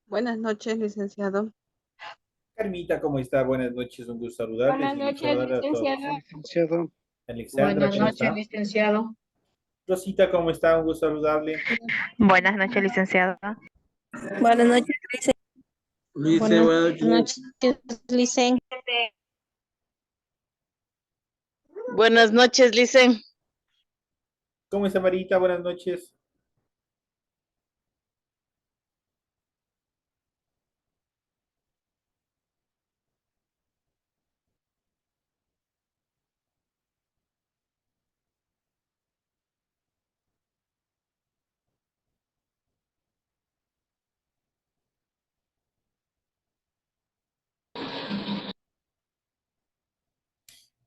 Buenas noches, licenciado. Carmita, ¿cómo está? Buenas noches, un gusto saludarles Buenas y noches, saludar a todos. licenciado. Licenciado, Alexandra, Buenas ¿cómo noches, está? licenciado. Rosita, ¿cómo está? Un gusto saludarle. Buenas noches, licenciada. Buenas noches, Lice, buenas noches. Licen. Buenas noches, Licen. ¿Cómo está, Marita? Buenas noches.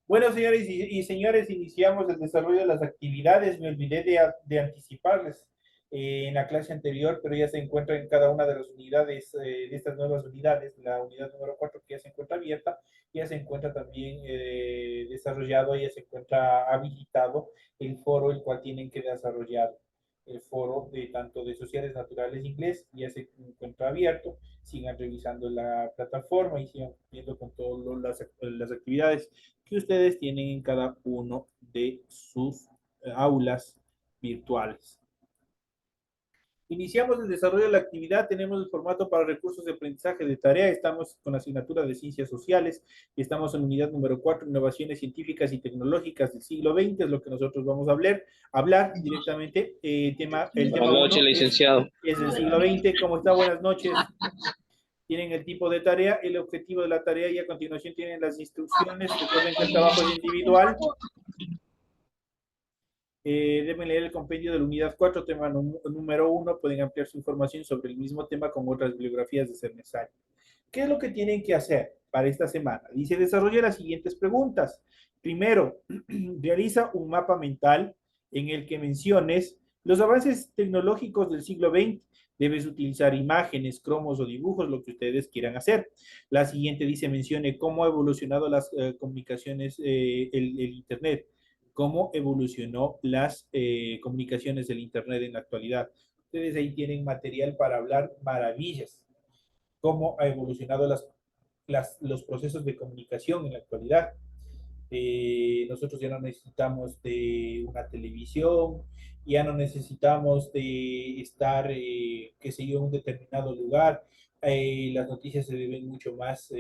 Bueno, señores y señores, iniciamos el desarrollo de las actividades. Me olvidé de anticiparles en la clase anterior, pero ya se encuentra en cada una de las unidades, de estas nuevas unidades, la unidad número 4 que ya se encuentra abierta, ya se encuentra también desarrollado, ya se encuentra habilitado el foro, el cual tienen que desarrollar el foro de tanto de sociales naturales inglés, ya se encuentra abierto. Sigan revisando la plataforma y sigan viendo con todas las actividades que ustedes tienen en cada uno de sus aulas virtuales. Iniciamos el desarrollo de la actividad, tenemos el formato para recursos de aprendizaje de tarea, estamos con la asignatura de Ciencias Sociales, estamos en unidad número 4, Innovaciones Científicas y Tecnológicas del siglo XX, es lo que nosotros vamos a hablar directamente. El tema Buenas noches, licenciado. es del siglo XX. ¿Cómo está? Buenas noches. Tienen el tipo de tarea, el objetivo de la tarea y a continuación tienen las instrucciones. Recuerden que el trabajo es individual. Deben leer el compendio de la unidad 4, tema número 1. Pueden ampliar su información sobre el mismo tema con otras bibliografías de ser necesario. ¿Qué es lo que tienen que hacer para esta semana? Dice, desarrolla las siguientes preguntas. Primero, realiza un mapa mental en el que menciones los avances tecnológicos del siglo XX. Debes utilizar imágenes, cromos o dibujos, lo que ustedes quieran hacer. La siguiente dice, mencione cómo ha evolucionado las comunicaciones, el Internet, cómo evolucionó las comunicaciones del Internet en la actualidad. Ustedes ahí tienen material para hablar maravillas. Cómo ha evolucionado los procesos de comunicación en la actualidad. Nosotros ya no necesitamos de una televisión, ya no necesitamos de estar, qué sé yo, en un determinado lugar. Las noticias se deben mucho más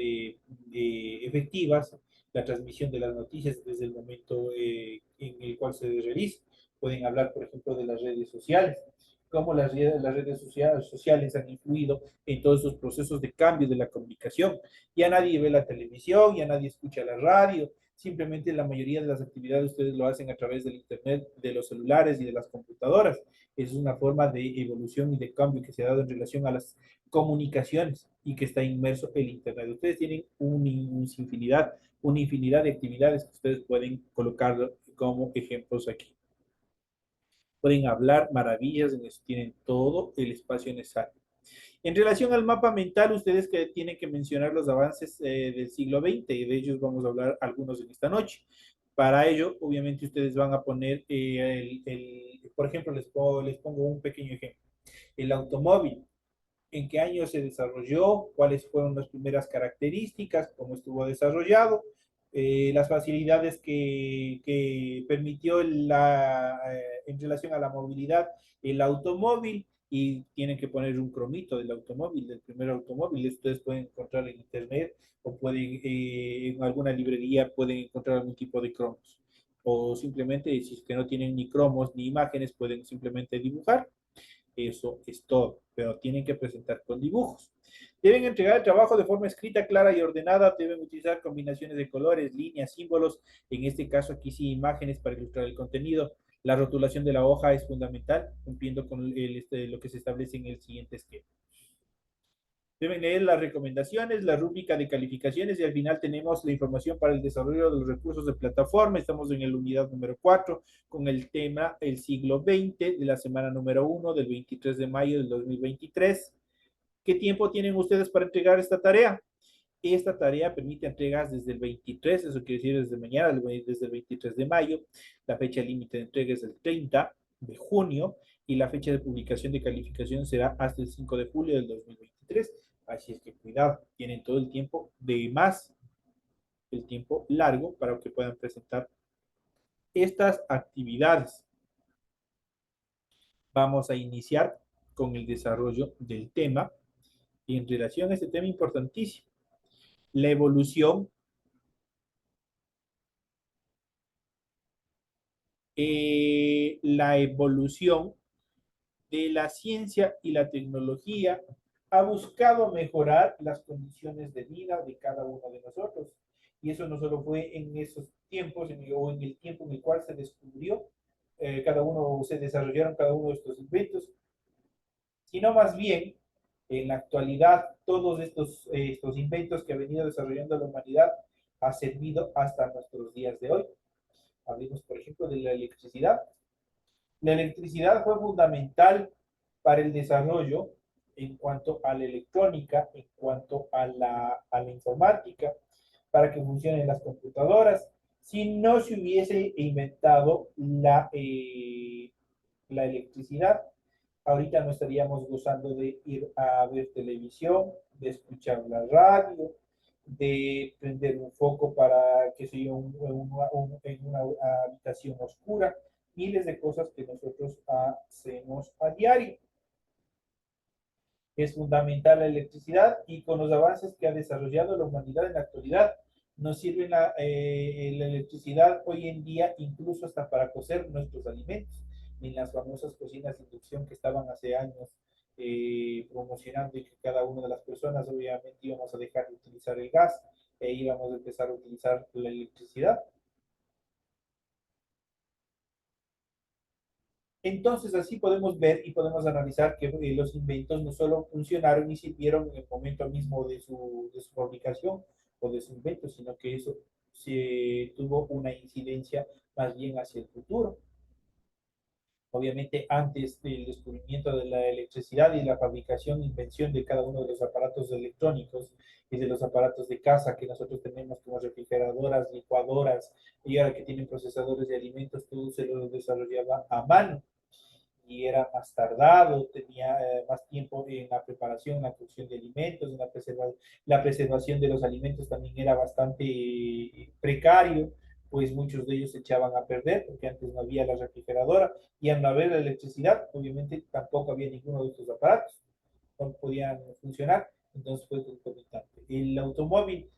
efectivas, la transmisión de las noticias desde el momento en el cual se realiza. Pueden hablar, por ejemplo, de las redes sociales, cómo las redes sociales han influido en todos esos procesos de cambio de la comunicación. Ya nadie ve la televisión, ya nadie escucha la radio, simplemente la mayoría de las actividades ustedes lo hacen a través del Internet, de los celulares y de las computadoras. Es una forma de evolución y de cambio que se ha dado en relación a las comunicaciones y que está inmerso el Internet. Ustedes tienen una infinidad de actividades que ustedes pueden colocar como ejemplos aquí. Pueden hablar maravillas, en eso tienen todo el espacio necesario. En relación al mapa mental, ustedes que tienen que mencionar los avances del siglo XX, y de ellos vamos a hablar algunos en esta noche. Para ello, obviamente, ustedes van a poner, por ejemplo, les pongo un pequeño ejemplo. El automóvil, en qué año se desarrolló, cuáles fueron las primeras características, cómo estuvo desarrollado, las facilidades que permitió en relación a la movilidad el automóvil, y tienen que poner un cromito del automóvil, del primer automóvil. Ustedes pueden encontrar en internet o pueden en alguna librería pueden encontrar algún tipo de cromos. O simplemente, si es que no tienen ni cromos ni imágenes, pueden simplemente dibujar. Eso es todo, pero tienen que presentar con dibujos. Deben entregar el trabajo de forma escrita, clara y ordenada. Deben utilizar combinaciones de colores, líneas, símbolos. En este caso aquí sí, imágenes para ilustrar el contenido. La rotulación de la hoja es fundamental, cumpliendo con lo que se establece en el siguiente esquema. Deben leer las recomendaciones, la rúbrica de calificaciones y al final tenemos la información para el desarrollo de los recursos de plataforma. Estamos en la unidad número 4 con el tema el siglo XX de la semana número 1 del 23 de mayo del 2023. ¿Qué tiempo tienen ustedes para entregar esta tarea? Esta tarea permite entregas desde el 23, eso quiere decir desde mañana, desde el 23 de mayo. La fecha límite de entrega es el 30 de junio y la fecha de publicación de calificación será hasta el 5 de julio del 2023. Así es que cuidado, tienen todo el tiempo de más, el tiempo largo para que puedan presentar estas actividades. Vamos a iniciar con el desarrollo del tema y en relación a este tema importantísimo, la evolución de la ciencia y la tecnología ha buscado mejorar las condiciones de vida de cada uno de nosotros. Y eso no solo fue en esos tiempos o en el tiempo en el cual se descubrió, cada uno se desarrollaron cada uno de estos inventos, sino más bien en la actualidad todos estos inventos que ha venido desarrollando la humanidad ha servido hasta nuestros días de hoy. Hablemos, por ejemplo, de la electricidad. La electricidad fue fundamental para el desarrollo en cuanto a la electrónica, en cuanto a la informática, para que funcionen las computadoras. Si no se hubiese inventado la electricidad, ahorita no estaríamos gozando de ir a ver televisión, de escuchar la radio, de prender un foco para, qué sé yo, en una habitación oscura, miles de cosas que nosotros hacemos a diario. Es fundamental la electricidad y con los avances que ha desarrollado la humanidad en la actualidad, nos sirve la electricidad hoy en día incluso hasta para cocer nuestros alimentos. En las famosas cocinas de inducción que estaban hace años promocionando y que cada una de las personas obviamente íbamos a dejar de utilizar el gas e íbamos a empezar a utilizar la electricidad. Entonces, así podemos ver y podemos analizar que los inventos no solo funcionaron y sirvieron en el momento mismo de su fabricación o de su invento, sino que eso se tuvo una incidencia más bien hacia el futuro. Obviamente, antes del descubrimiento de la electricidad y la fabricación e invención de cada uno de los aparatos electrónicos y de los aparatos de casa que nosotros tenemos como refrigeradoras, licuadoras y ahora que tienen procesadores de alimentos, todo se lo desarrollaba a mano y era más tardado, tenía más tiempo en la preparación, en la cocción de alimentos, en la preservación de los alimentos también era bastante precario, pues muchos de ellos se echaban a perder porque antes no había la refrigeradora y al no haber la electricidad, obviamente tampoco había ninguno de estos aparatos, no podían funcionar, entonces fue concomitante. El automóvil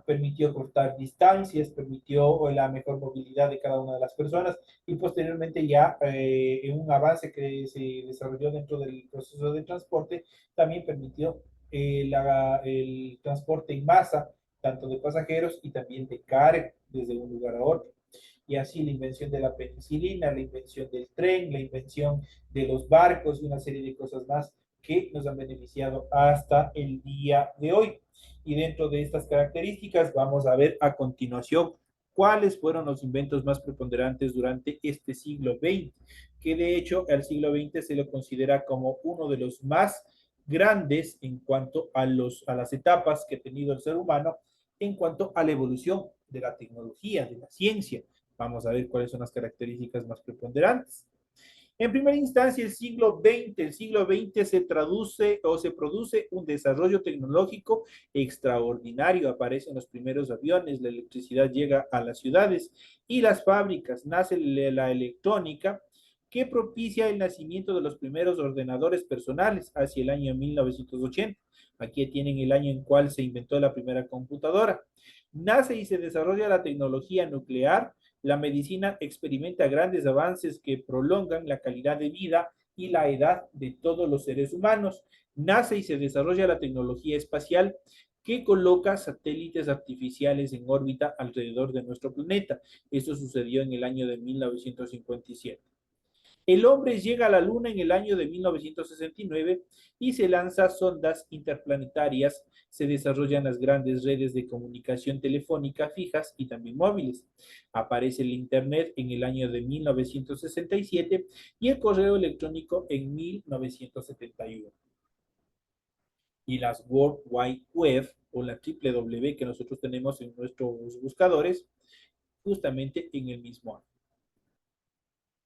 permitió cortar distancias, permitió la mejor movilidad de cada una de las personas y posteriormente ya en un avance que se desarrolló dentro del proceso de transporte, también permitió el transporte en masa, tanto de pasajeros y también de carga desde un lugar a otro. Y así la invención de la penicilina, la invención del tren, la invención de los barcos y una serie de cosas más que nos han beneficiado hasta el día de hoy. Y dentro de estas características vamos a ver a continuación cuáles fueron los inventos más preponderantes durante este siglo XX, que de hecho el siglo XX se lo considera como uno de los más grandes en cuanto a las etapas que ha tenido el ser humano en cuanto a la evolución de la tecnología, de la ciencia. Vamos a ver cuáles son las características más preponderantes. En primera instancia, el siglo XX se traduce o se produce un desarrollo tecnológico extraordinario. Aparecen los primeros aviones, la electricidad llega a las ciudades y las fábricas. Nace la electrónica que propicia el nacimiento de los primeros ordenadores personales hacia el año 1980. Aquí tienen el año en cual se inventó la primera computadora. Nace y se desarrolla la tecnología nuclear. La medicina experimenta grandes avances que prolongan la calidad de vida y la edad de todos los seres humanos. Nace y se desarrolla la tecnología espacial que coloca satélites artificiales en órbita alrededor de nuestro planeta. Esto sucedió en el año de 1957. El hombre llega a la Luna en el año de 1969 y se lanza sondas interplanetarias. Se desarrollan las grandes redes de comunicación telefónica fijas y también móviles. Aparece el Internet en el año de 1967 y el correo electrónico en 1971. y las World Wide Web o la www que nosotros tenemos en nuestros buscadores justamente en el mismo año.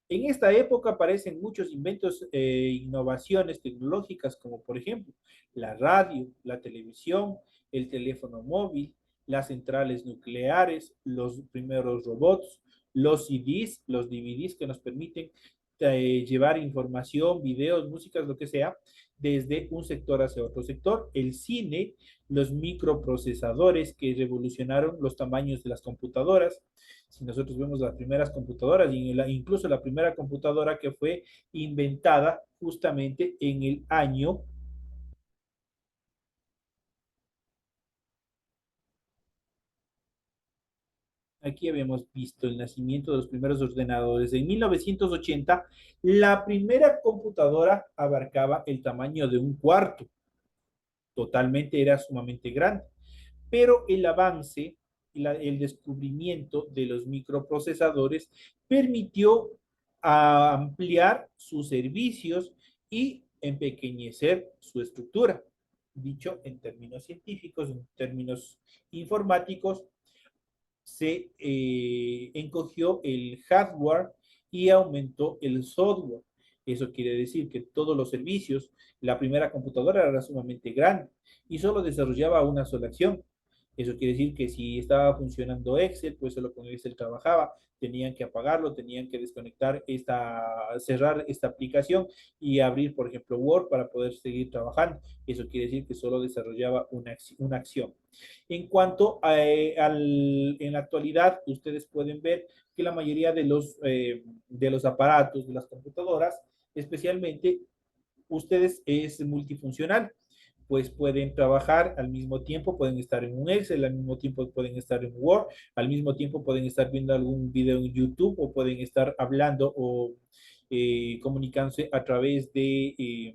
En esta época aparecen muchos inventos e innovaciones tecnológicas como por ejemplo la radio, la televisión, el teléfono móvil, las centrales nucleares, los primeros robots, los CDs, los DVDs que nos permiten llevar información, videos, músicas, lo que sea, desde un sector hacia otro sector, el cine, los microprocesadores que revolucionaron los tamaños de las computadoras. Si nosotros vemos las primeras computadoras, incluso la primera computadora que fue inventada justamente en el año aquí habíamos visto el nacimiento de los primeros ordenadores. En 1980, la primera computadora abarcaba el tamaño de un cuarto. Totalmente era sumamente grande. Pero el avance, el descubrimiento de los microprocesadores permitió ampliar sus servicios y empequeñecer su estructura. Dicho en términos científicos, en términos informáticos, se encogió el hardware y aumentó el software. Eso quiere decir que todos los servicios, la primera computadora era sumamente grande y solo desarrollaba una sola acción. Eso quiere decir que si estaba funcionando Excel, pues solo con Excel trabajaba, tenían que apagarlo, tenían que desconectar cerrar esta aplicación y abrir, por ejemplo, Word para poder seguir trabajando. Eso quiere decir que solo desarrollaba una acción. En cuanto en la actualidad, ustedes pueden ver que la mayoría de los aparatos, de las computadoras, especialmente, ustedes es multifuncional, pues pueden trabajar al mismo tiempo, pueden estar en un Excel, al mismo tiempo pueden estar en Word, al mismo tiempo pueden estar viendo algún video en YouTube o pueden estar hablando o comunicándose a través de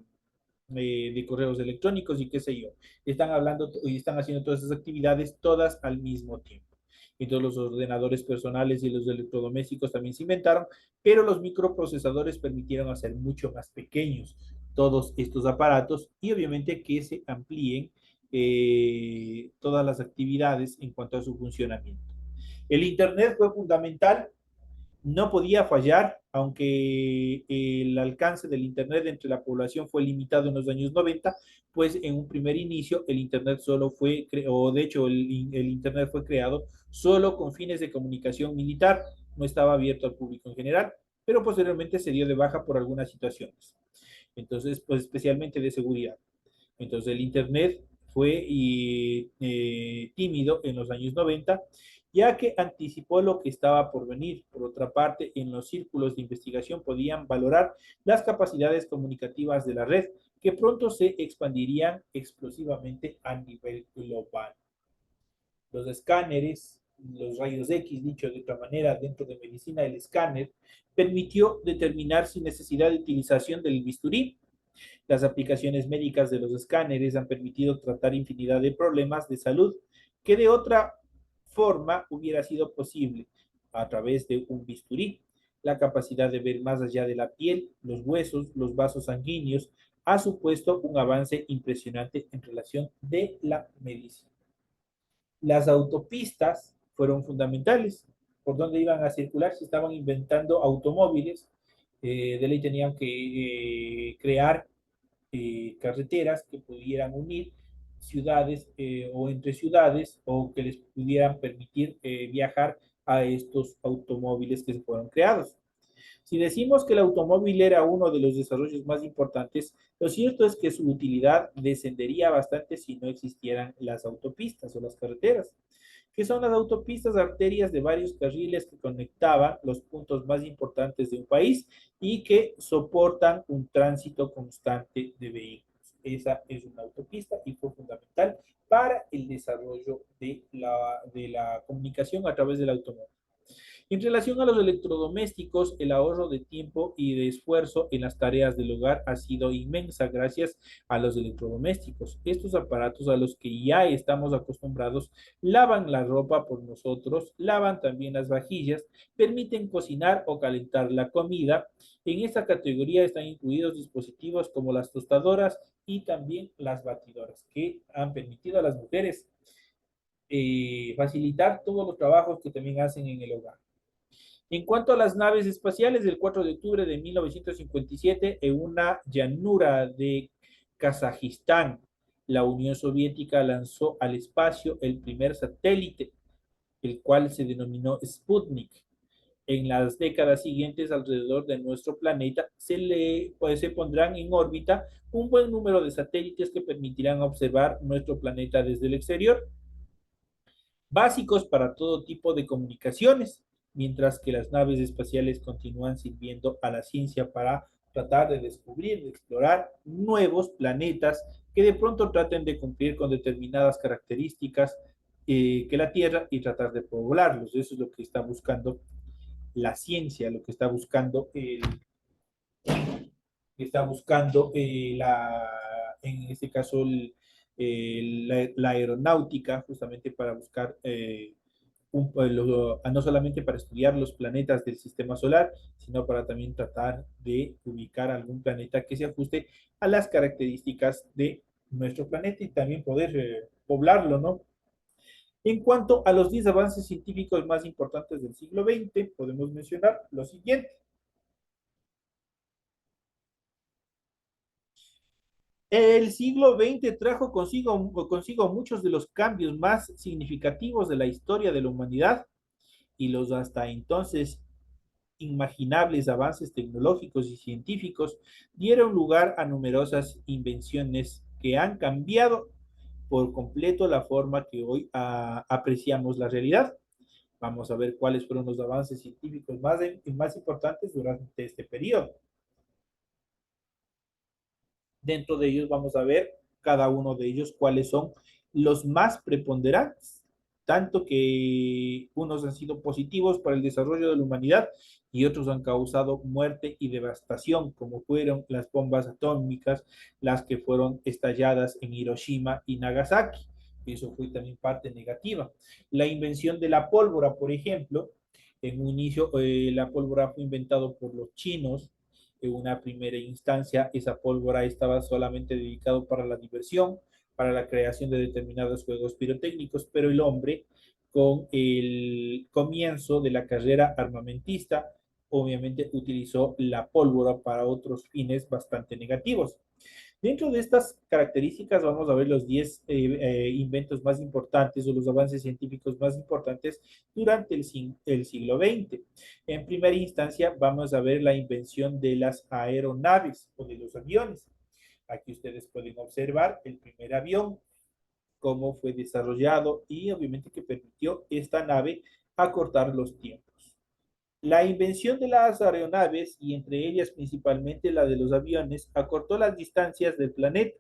correos electrónicos y qué sé yo. Están hablando y están haciendo todas esas actividades todas al mismo tiempo. Entonces los ordenadores personales y los electrodomésticos también se inventaron, pero los microprocesadores permitieron hacer mucho más pequeños todos estos aparatos y obviamente que se amplíen todas las actividades en cuanto a su funcionamiento. El Internet fue fundamental, no podía fallar, aunque el alcance del Internet entre la población fue limitado en los años 90, pues en un primer inicio el Internet solo fue, o de hecho el Internet fue creado solo con fines de comunicación militar, no estaba abierto al público en general, pero posteriormente se dio de baja por algunas situaciones. Entonces, pues especialmente de seguridad. Entonces el Internet fue tímido en los años 90, ya que anticipó lo que estaba por venir. Por otra parte, en los círculos de investigación podían valorar las capacidades comunicativas de la red, que pronto se expandirían explosivamente a nivel global. Los escáneres, los rayos X, dicho de otra manera, dentro de medicina, el escáner permitió determinar sin necesidad de utilización del bisturí. Las aplicaciones médicas de los escáneres han permitido tratar infinidad de problemas de salud que de otra forma hubiera sido posible a través de un bisturí. La capacidad de ver más allá de la piel, los huesos, los vasos sanguíneos ha supuesto un avance impresionante en relación de la medicina. Las autopistas fueron fundamentales. ¿Por dónde iban a circular? Se estaban inventando automóviles. De ley tenían que crear carreteras que pudieran unir ciudades o entre ciudades o que les pudieran permitir viajar a estos automóviles que se fueron creados. Si decimos que el automóvil era uno de los desarrollos más importantes, lo cierto es que su utilidad descendería bastante si no existieran las autopistas o las carreteras, que son las autopistas, arterias de varios carriles que conectaban los puntos más importantes de un país y que soportan un tránsito constante de vehículos. Esa es una autopista y fue fundamental para el desarrollo de la comunicación a través del automóvil. En relación a los electrodomésticos, el ahorro de tiempo y de esfuerzo en las tareas del hogar ha sido inmensa gracias a los electrodomésticos. Estos aparatos a los que ya estamos acostumbrados lavan la ropa por nosotros, lavan también las vajillas, permiten cocinar o calentar la comida. En esta categoría están incluidos dispositivos como las tostadoras y también las batidoras, que han permitido a las mujeres facilitar todos los trabajos que también hacen en el hogar. En cuanto a las naves espaciales, el 4 de octubre de 1957, en una llanura de Kazajistán, la Unión Soviética lanzó al espacio el primer satélite, el cual se denominó Sputnik. En las décadas siguientes, alrededor de nuestro planeta, se pondrán en órbita un buen número de satélites que permitirán observar nuestro planeta desde el exterior, básicos para todo tipo de comunicaciones, mientras que las naves espaciales continúan sirviendo a la ciencia para tratar de descubrir, de explorar nuevos planetas que de pronto traten de cumplir con determinadas características que la Tierra y tratar de poblarlos. Eso es lo que está buscando la ciencia, lo que está buscando en este caso la aeronáutica, justamente para buscar no solamente para estudiar los planetas del sistema solar, sino para también tratar de ubicar algún planeta que se ajuste a las características de nuestro planeta y también poder poblarlo, ¿no? En cuanto a los 10 avances científicos más importantes del siglo XX, podemos mencionar lo siguiente. El siglo XX trajo consigo muchos de los cambios más significativos de la historia de la humanidad y los hasta entonces imaginables avances tecnológicos y científicos dieron lugar a numerosas invenciones que han cambiado por completo la forma que hoy apreciamos la realidad. Vamos a ver cuáles fueron los avances científicos más importantes durante este periodo. Dentro de ellos vamos a ver cada uno de ellos cuáles son los más preponderantes, tanto que unos han sido positivos para el desarrollo de la humanidad y otros han causado muerte y devastación, como fueron las bombas atómicas, las que fueron estalladas en Hiroshima y Nagasaki. Eso fue también parte negativa. La invención de la pólvora, por ejemplo, en un inicio la pólvora fue inventado por los chinos. En una primera instancia, esa pólvora estaba solamente dedicado para la diversión, para la creación de determinados juegos pirotécnicos, pero el hombre, con el comienzo de la carrera armamentista, obviamente utilizó la pólvora para otros fines bastante negativos. Dentro de estas características vamos a ver los 10 inventos más importantes o los avances científicos más importantes durante el siglo XX. En primera instancia vamos a ver la invención de las aeronaves o de los aviones. Aquí ustedes pueden observar el primer avión, cómo fue desarrollado y obviamente que permitió esta nave acortar los tiempos. La invención de las aeronaves, y entre ellas principalmente la de los aviones, acortó las distancias del planeta.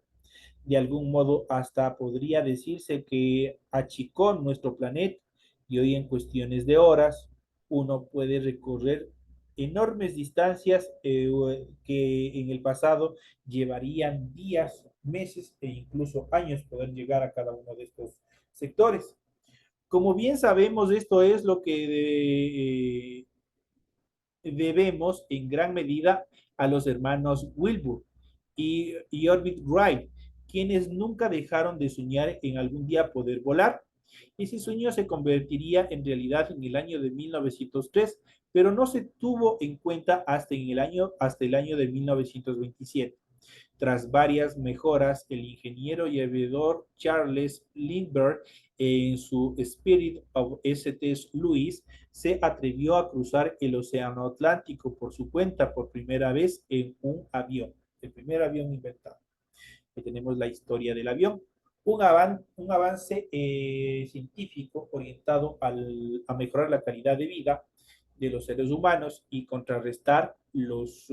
De algún modo, hasta podría decirse que achicó nuestro planeta, y hoy en cuestiones de horas, uno puede recorrer enormes distancias que en el pasado llevarían días, meses e incluso años poder llegar a cada uno de estos sectores. Como bien sabemos, esto es lo que debemos en gran medida a los hermanos Wilbur y Orbit Wright, quienes nunca dejaron de soñar en algún día poder volar. Ese sueño se convertiría en realidad en el año de 1903, pero no se tuvo en cuenta hasta el año de 1927. Tras varias mejoras, el ingeniero y aviador Charles Lindbergh, en su Spirit of St. Louis, se atrevió a cruzar el Océano Atlántico por su cuenta por primera vez en un avión, el primer avión inventado. Aquí tenemos la historia del avión. Un avance científico orientado a mejorar la calidad de vida de los seres humanos y contrarrestar los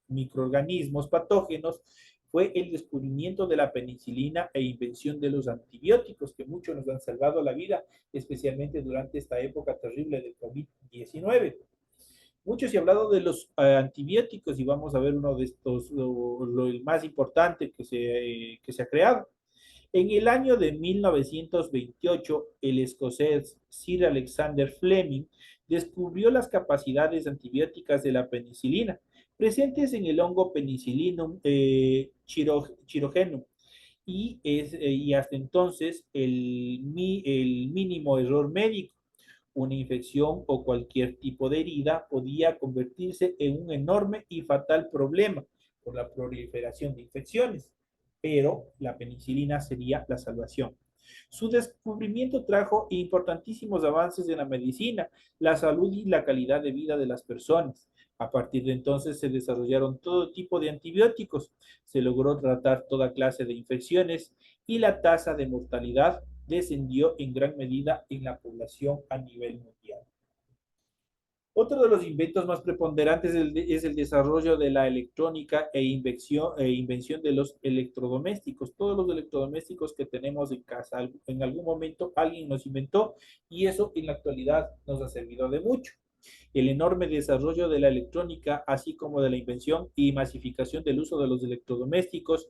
microorganismos patógenos fue el descubrimiento de la penicilina e invención de los antibióticos, que muchos nos han salvado la vida, especialmente durante esta época terrible del COVID-19. Mucho se ha hablado de los antibióticos y vamos a ver uno de estos, el más importante que se ha creado. En el año de 1928, el escocés Sir Alexander Fleming descubrió las capacidades antibióticas de la penicilina, presentes en el hongo Penicillium chirogenum, y hasta entonces el mínimo error médico, una infección o cualquier tipo de herida podía convertirse en un enorme y fatal problema por la proliferación de infecciones, pero la penicilina sería la salvación. Su descubrimiento trajo importantísimos avances en la medicina, la salud y la calidad de vida de las personas. A partir de entonces se desarrollaron todo tipo de antibióticos, se logró tratar toda clase de infecciones y la tasa de mortalidad descendió en gran medida en la población a nivel mundial. Otro de los inventos más preponderantes es el desarrollo de la electrónica invención de los electrodomésticos. Todos los electrodomésticos que tenemos en casa, en algún momento alguien nos inventó y eso en la actualidad nos ha servido de mucho. El enorme desarrollo de la electrónica, así como de la invención y masificación del uso de los electrodomésticos,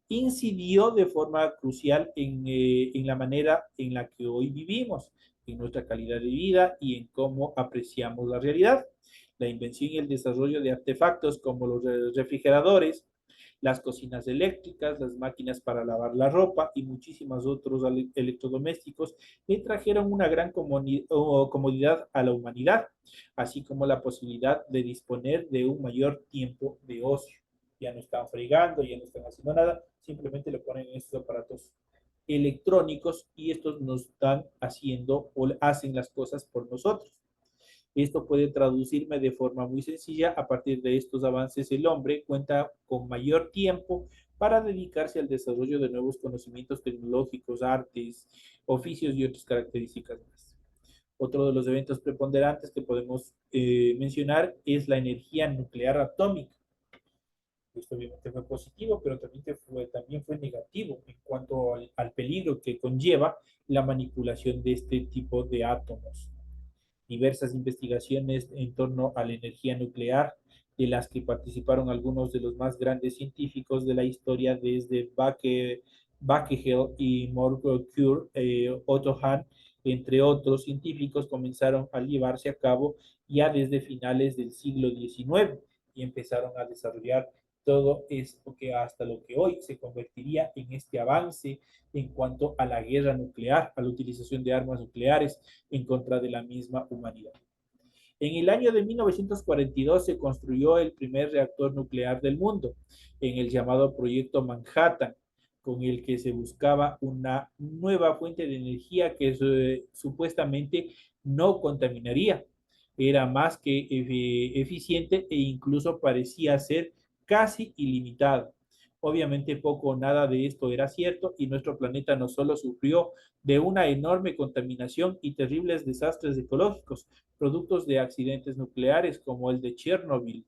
incidió de forma crucial en la manera en la que hoy vivimos, en nuestra calidad de vida y en cómo apreciamos la realidad. La invención y el desarrollo de artefactos como los refrigeradores, las cocinas eléctricas, las máquinas para lavar la ropa y muchísimos otros electrodomésticos le trajeron una gran comodidad a la humanidad, así como la posibilidad de disponer de un mayor tiempo de ocio. Ya no están fregando, ya no están haciendo nada, simplemente le ponen estos aparatos electrónicos y estos nos están haciendo o hacen las cosas por nosotros. Esto puede traducirme de forma muy sencilla. A partir de estos avances, el hombre cuenta con mayor tiempo para dedicarse al desarrollo de nuevos conocimientos tecnológicos, artes, oficios y otras características más. Otro de los eventos preponderantes que podemos mencionar es la energía nuclear atómica. Esto obviamente fue positivo, pero también fue negativo en cuanto al peligro que conlleva la manipulación de este tipo de átomos. Diversas investigaciones en torno a la energía nuclear, de las que participaron algunos de los más grandes científicos de la historia, desde Becquerel y Mercure, Otto Hahn, entre otros científicos, comenzaron a llevarse a cabo ya desde finales del siglo XIX y empezaron a desarrollar todo esto que hasta lo que hoy se convertiría en este avance en cuanto a la guerra nuclear, a la utilización de armas nucleares en contra de la misma humanidad. En el año de 1942 se construyó el primer reactor nuclear del mundo, en el llamado Proyecto Manhattan, con el que se buscaba una nueva fuente de energía que supuestamente no contaminaría. Era más que eficiente e incluso parecía ser casi ilimitado. Obviamente poco o nada de esto era cierto y nuestro planeta no solo sufrió de una enorme contaminación y terribles desastres ecológicos, productos de accidentes nucleares como el de Chernobyl,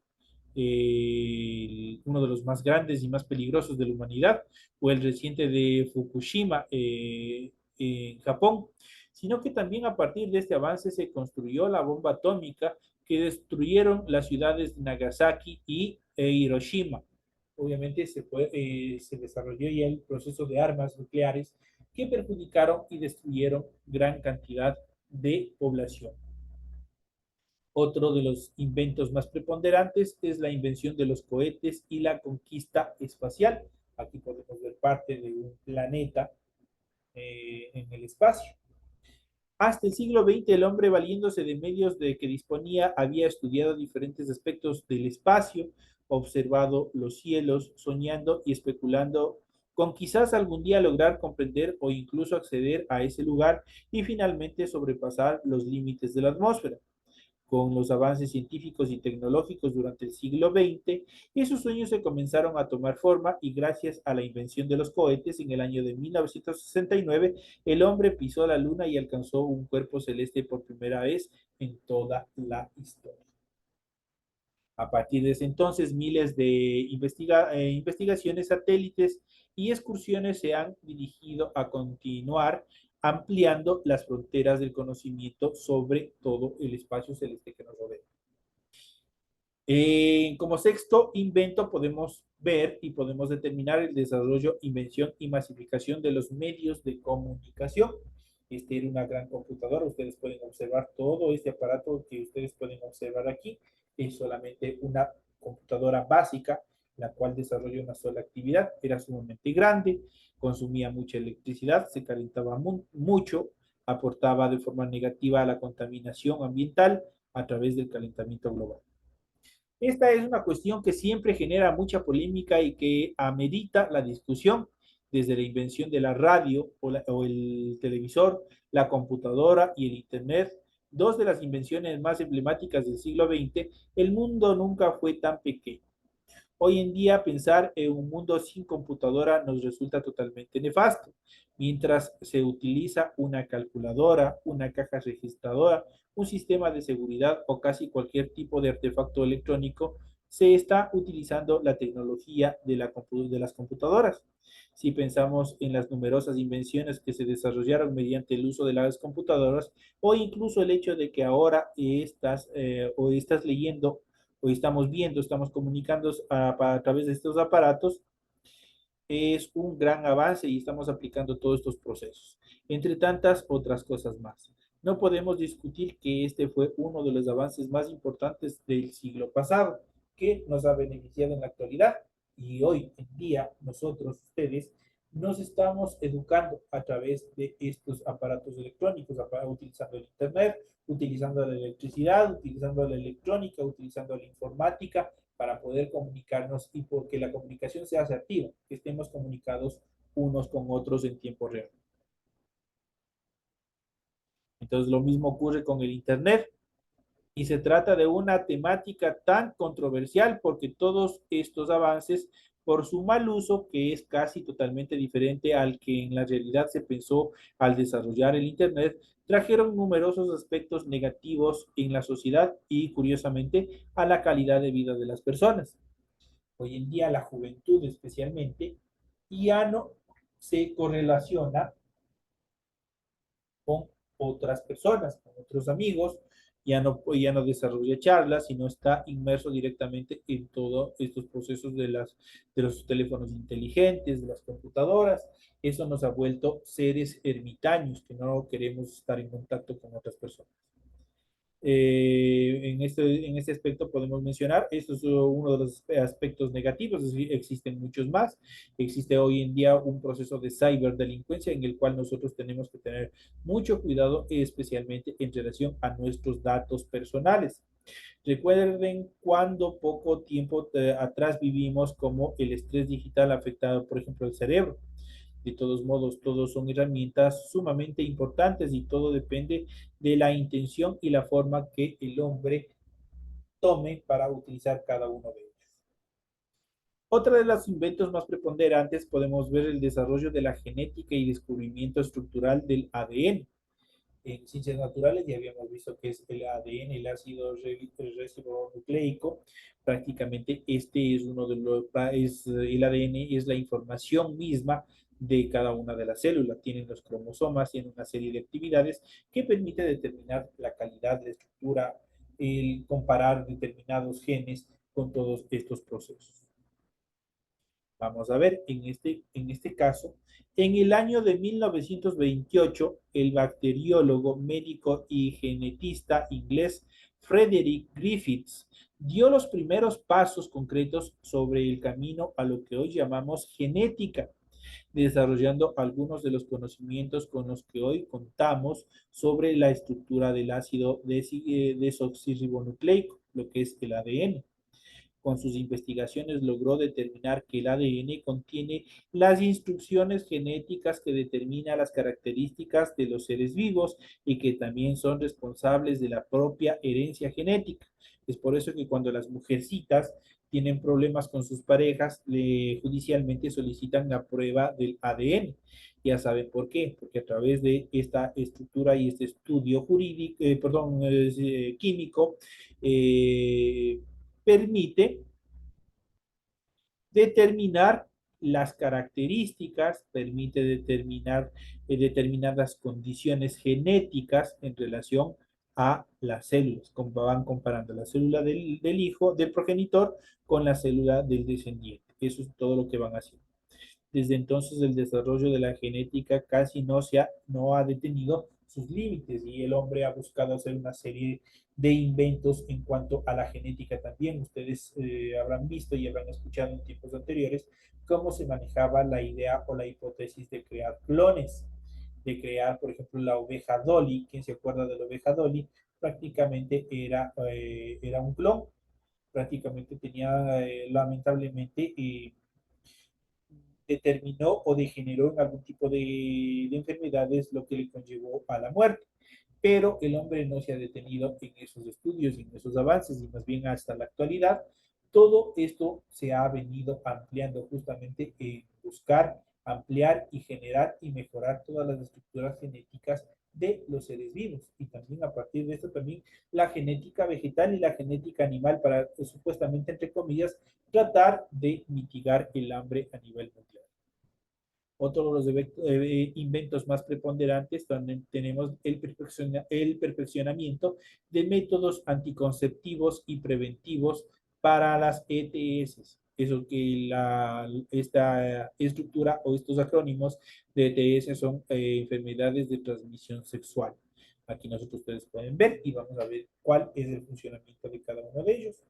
uno de los más grandes y más peligrosos de la humanidad, o el reciente de Fukushima en Japón, sino que también a partir de este avance se construyó la bomba atómica que destruyeron las ciudades de Nagasaki y Hiroshima. Obviamente se desarrolló ya el proceso de armas nucleares que perjudicaron y destruyeron gran cantidad de población. Otro de los inventos más preponderantes es la invención de los cohetes y la conquista espacial. Aquí podemos ver parte de un planeta en el espacio. Hasta el siglo XX, el hombre, valiéndose de medios de que disponía, había estudiado diferentes aspectos del espacio, observado los cielos, soñando y especulando con quizás algún día lograr comprender o incluso acceder a ese lugar y finalmente sobrepasar los límites de la atmósfera. Con los avances científicos y tecnológicos durante el siglo XX, esos sueños se comenzaron a tomar forma y gracias a la invención de los cohetes en el año de 1969, el hombre pisó la luna y alcanzó un cuerpo celeste por primera vez en toda la historia. A partir de ese entonces, miles de investigaciones, satélites y excursiones se han dirigido a continuar ampliando las fronteras del conocimiento sobre todo el espacio celeste que nos rodea. Como sexto invento podemos ver y podemos determinar el desarrollo, invención y masificación de los medios de comunicación. Este era una gran computadora. Ustedes pueden observar todo este aparato que ustedes pueden observar aquí. Es solamente una computadora básica, la cual desarrolla una sola actividad. Era sumamente grande, consumía mucha electricidad, se calentaba mucho, aportaba de forma negativa a la contaminación ambiental a través del calentamiento global. Esta es una cuestión que siempre genera mucha polémica y que amerita la discusión desde la invención de la radio o el televisor, la computadora y el Internet, dos de las invenciones más emblemáticas del siglo XX. El mundo nunca fue tan pequeño. Hoy en día pensar en un mundo sin computadora nos resulta totalmente nefasto. Mientras se utiliza una calculadora, una caja registradora, un sistema de seguridad o casi cualquier tipo de artefacto electrónico, se está utilizando la tecnología de las computadoras. Si pensamos en las numerosas invenciones que se desarrollaron mediante el uso de las computadoras, o incluso el hecho de que ahora estás leyendo o estamos viendo, estamos comunicando a través de estos aparatos, es un gran avance y estamos aplicando todos estos procesos, entre tantas otras cosas más. No podemos discutir que este fue uno de los avances más importantes del siglo pasado, que nos ha beneficiado en la actualidad, y hoy en día nosotros, ustedes, nos estamos educando a través de estos aparatos electrónicos, utilizando el Internet, utilizando la electricidad, utilizando la electrónica, utilizando la informática, para poder comunicarnos y porque la comunicación sea asertiva, que estemos comunicados unos con otros en tiempo real. Entonces, lo mismo ocurre con el Internet. Y se trata de una temática tan controversial porque todos estos avances, por su mal uso, que es casi totalmente diferente al que en la realidad se pensó al desarrollar el Internet, trajeron numerosos aspectos negativos en la sociedad y, curiosamente, a la calidad de vida de las personas. Hoy en día la juventud especialmente ya no se correlaciona con otras personas, con otros amigos, ya no desarrolla charlas, sino está inmerso directamente en todos estos procesos de los teléfonos inteligentes, de las computadoras. Eso nos ha vuelto seres ermitaños, que no queremos estar en contacto con otras personas. En este aspecto podemos mencionar, esto es uno de los aspectos negativos, es decir, existen muchos más. Existe hoy en día un proceso de ciberdelincuencia en el cual nosotros tenemos que tener mucho cuidado, especialmente en relación a nuestros datos personales. Recuerden cuando poco tiempo atrás vivimos como el estrés digital afectaba, por ejemplo, el cerebro. De todos modos, todos son herramientas sumamente importantes y todo depende de la intención y la forma que el hombre tome para utilizar cada uno de ellos. Otra de los inventos más preponderantes podemos ver el desarrollo de la genética y descubrimiento estructural del ADN. En ciencias naturales ya habíamos visto que es el ADN, el ácido ribonucleico. Prácticamente este es uno de los, el ADN es la información misma de cada una de las células. Tienen los cromosomas, tienen una serie de actividades que permite determinar la calidad, la estructura, el comparar determinados genes con todos estos procesos. Vamos a ver, en este caso, en el año de 1928, el bacteriólogo, médico y genetista inglés Frederick Griffiths dio los primeros pasos concretos sobre el camino a lo que hoy llamamos genética, desarrollando algunos de los conocimientos con los que hoy contamos sobre la estructura del ácido desoxirribonucleico, lo que es el ADN. Con sus investigaciones logró determinar que el ADN contiene las instrucciones genéticas que determinan las características de los seres vivos y que también son responsables de la propia herencia genética. Es por eso que cuando las mujercitas tienen problemas con sus parejas, judicialmente solicitan la prueba del ADN. Ya saben por qué, porque a través de esta estructura y este estudio jurídico, químico, permite determinar las características, permite determinar las condiciones genéticas en relación a las células, como van comparando la célula del hijo, del progenitor, con la célula del descendiente. Eso es todo lo que van haciendo. Desde entonces el desarrollo de la genética casi no ha detenido sus límites y el hombre ha buscado hacer una serie de inventos en cuanto a la genética también. Ustedes habrán visto y habrán escuchado en tiempos anteriores cómo se manejaba la idea o la hipótesis de crear clones, de crear, por ejemplo, la oveja Dolly. ¿Quién se acuerda de la oveja Dolly? Prácticamente era un clon, prácticamente tenía lamentablemente determinó o degeneró en algún tipo de enfermedades, lo que le conllevó a la muerte. Pero el hombre no se ha detenido en esos estudios, en esos avances, y más bien hasta la actualidad, todo esto se ha venido ampliando justamente en buscar, ampliar y generar y mejorar todas las estructuras genéticas de los seres vivos. Y también a partir de esto también la genética vegetal y la genética animal para supuestamente, entre comillas, tratar de mitigar el hambre a nivel mundial. Otro de los inventos más preponderantes, también tenemos el perfeccionamiento de métodos anticonceptivos y preventivos para las ETS. Eso que esta estructura o estos acrónimos de ETS son enfermedades de transmisión sexual. Aquí nosotros ustedes pueden ver y vamos a ver cuál es el funcionamiento de cada uno de ellos.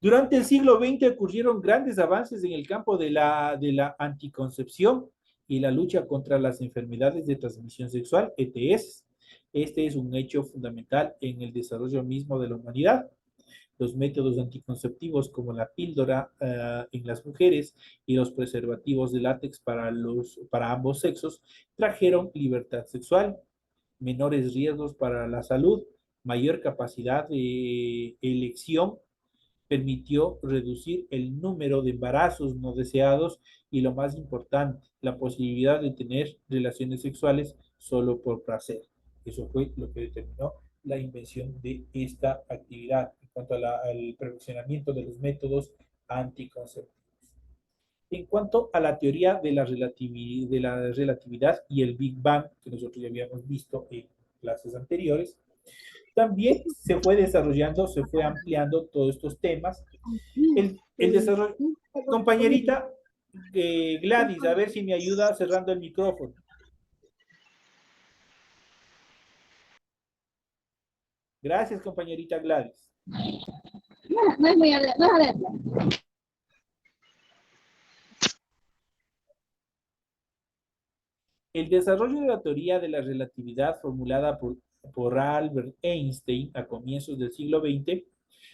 Durante el siglo XX ocurrieron grandes avances en el campo de la anticoncepción y la lucha contra las enfermedades de transmisión sexual, ETS. Este es un hecho fundamental en el desarrollo mismo de la humanidad. Los métodos anticonceptivos como la píldora en las mujeres y los preservativos de látex para ambos sexos trajeron libertad sexual, menores riesgos para la salud, mayor capacidad de elección, permitió reducir el número de embarazos no deseados y, lo más importante, la posibilidad de tener relaciones sexuales solo por placer. Eso fue lo que determinó la invención de esta actividad en cuanto al perfeccionamiento de los métodos anticonceptivos. En cuanto a la teoría de la relatividad y el Big Bang, que nosotros ya habíamos visto en clases anteriores, también se fue desarrollando, se fue ampliando todos estos temas. El desarrollo. Compañerita Gladys, a ver si me ayuda cerrando el micrófono. Gracias, compañerita Gladys. No es muy alerta. El desarrollo de la teoría de la relatividad formulada por Albert Einstein a comienzos del siglo XX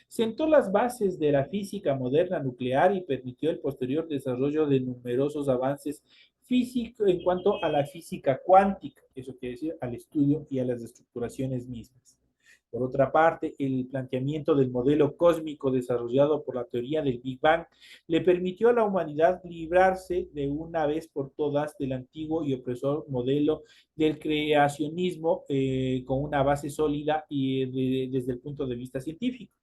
sentó las bases de la física moderna nuclear y permitió el posterior desarrollo de numerosos avances físicos en cuanto a la física cuántica, eso quiere decir al estudio y a las estructuraciones mismas. Por otra parte, el planteamiento del modelo cósmico desarrollado por la teoría del Big Bang le permitió a la humanidad librarse de una vez por todas del antiguo y opresor modelo del creacionismo con una base sólida y desde el punto de vista científico.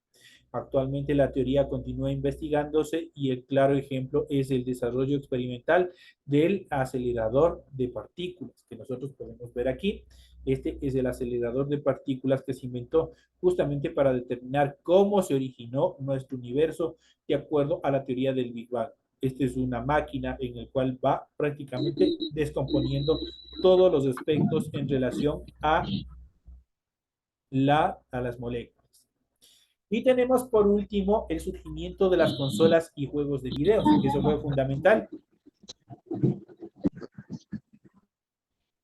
Actualmente la teoría continúa investigándose y el claro ejemplo es el desarrollo experimental del acelerador de partículas, que nosotros podemos ver aquí. Este es el acelerador de partículas que se inventó justamente para determinar cómo se originó nuestro universo de acuerdo a la teoría del Big Bang. Esta es una máquina en la cual va prácticamente descomponiendo todos los aspectos en relación a las moléculas. Y tenemos por último el surgimiento de las consolas y juegos de video, que eso fue fundamental.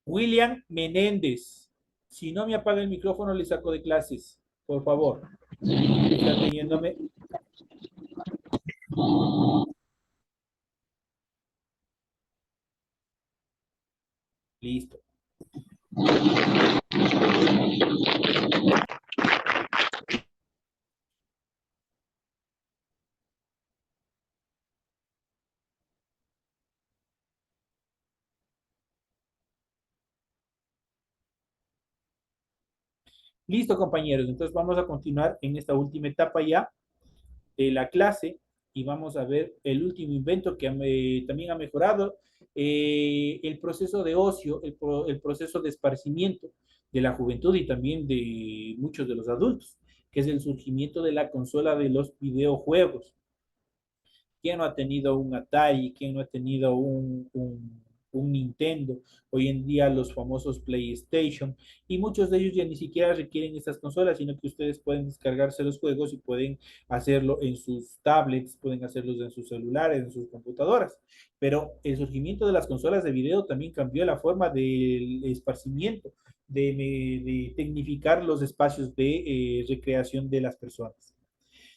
William Menéndez. Si no me apaga el micrófono, le saco de clases. Por favor. Está teniéndome. Listo. Listo, compañeros. Entonces vamos a continuar en esta última etapa ya la clase y vamos a ver el último invento que también ha mejorado el proceso de ocio, el proceso de esparcimiento de la juventud y también de muchos de los adultos, que es el surgimiento de la consola de los videojuegos. ¿Quién no ha tenido un Atari? ¿Quién no ha tenido un Nintendo? Hoy en día los famosos PlayStation, y muchos de ellos ya ni siquiera requieren estas consolas, sino que ustedes pueden descargarse los juegos y pueden hacerlo en sus tablets, pueden hacerlos en sus celulares, en sus computadoras. Pero el surgimiento de las consolas de video también cambió la forma del esparcimiento, de tecnificar los espacios de recreación de las personas.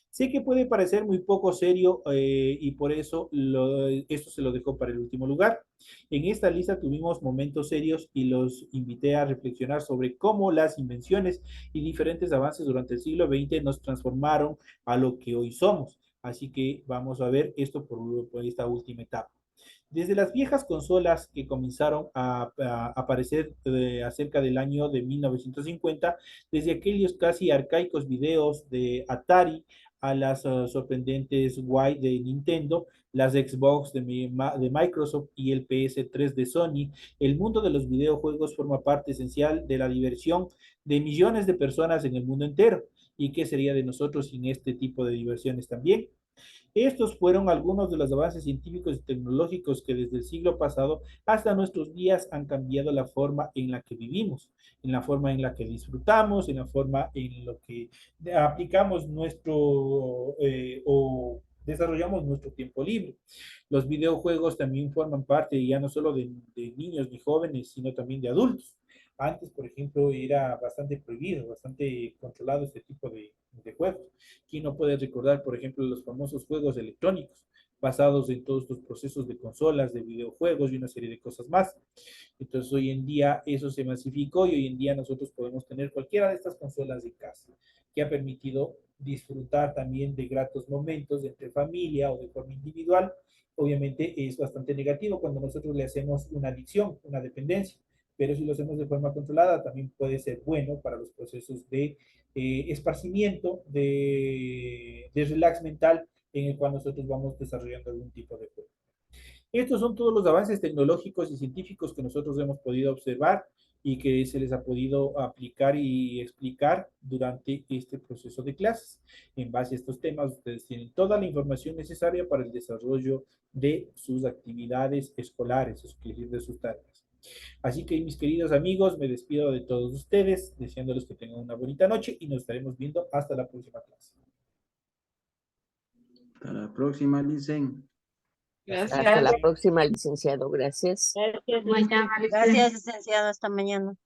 Sé que puede parecer muy poco serio y por eso esto se lo dejo para el último lugar. En esta lista tuvimos momentos serios y los invité a reflexionar sobre cómo las invenciones y diferentes avances durante el siglo XX nos transformaron a lo que hoy somos. Así que vamos a ver esto por esta última etapa. Desde las viejas consolas que comenzaron a aparecer acerca del año de 1950, desde aquellos casi arcaicos videos de Atari, a las sorprendentes Y de Nintendo, las Xbox de Microsoft y el PS3 de Sony, el mundo de los videojuegos forma parte esencial de la diversión de millones de personas en el mundo entero. ¿Y qué sería de nosotros sin este tipo de diversiones también? Estos fueron algunos de los avances científicos y tecnológicos que desde el siglo pasado hasta nuestros días han cambiado la forma en la que vivimos, en la forma en la que disfrutamos, en la forma en la que aplicamos o desarrollamos nuestro tiempo libre. Los videojuegos también forman parte ya no solo de niños ni jóvenes, sino también de adultos. Antes, por ejemplo, era bastante prohibido, bastante controlado este tipo de juegos. ¿Quién no puede recordar, por ejemplo, los famosos juegos electrónicos basados en todos estos procesos de consolas, de videojuegos y una serie de cosas más? Entonces, hoy en día eso se masificó y hoy en día nosotros podemos tener cualquiera de estas consolas en casa, que ha permitido disfrutar también de gratos momentos entre familia o de forma individual. Obviamente es bastante negativo cuando nosotros le hacemos una adicción, una dependencia, pero si lo hacemos de forma controlada también puede ser bueno para los procesos de esparcimiento, de relax mental en el cual nosotros vamos desarrollando algún tipo de juego. Estos son todos los avances tecnológicos y científicos que nosotros hemos podido observar y que se les ha podido aplicar y explicar durante este proceso de clases. En base a estos temas, ustedes tienen toda la información necesaria para el desarrollo de sus actividades escolares, de sus tareas. Así que, mis queridos amigos, me despido de todos ustedes, deseándoles que tengan una bonita noche y nos estaremos viendo hasta la próxima clase. Hasta la próxima, Licen. Gracias. Hasta la próxima, licenciado. Gracias. Gracias, licenciado. Hasta mañana.